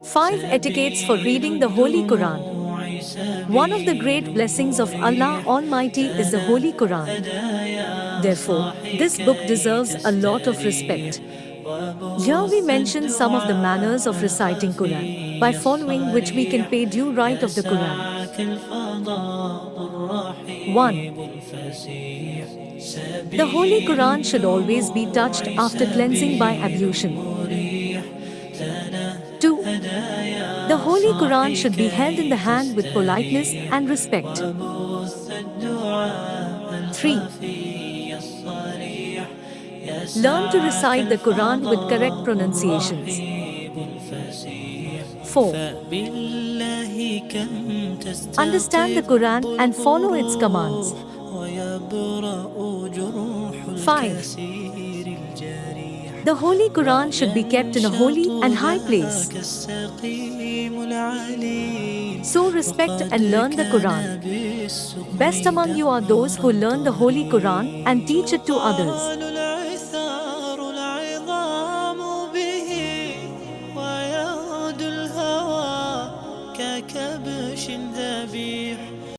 5 etiquettes for reading the Holy Quran. One of the great blessings of Allah Almighty is the Holy Quran. Therefore, this book deserves a lot of respect. Here we mention some of the manners of reciting Quran, by following which we can pay due right of the Quran. 1. The Holy Quran should always be touched after cleansing by ablution. 2. The Holy Quran should be held in the hand with politeness and respect. 3. Learn to recite the Quran with correct pronunciations. 4. Understand the Quran and follow its commands. 5. The Holy Quran should be kept in a holy and high place. So respect and learn the Quran. Best among you are those who learn the Holy Quran and teach it to others.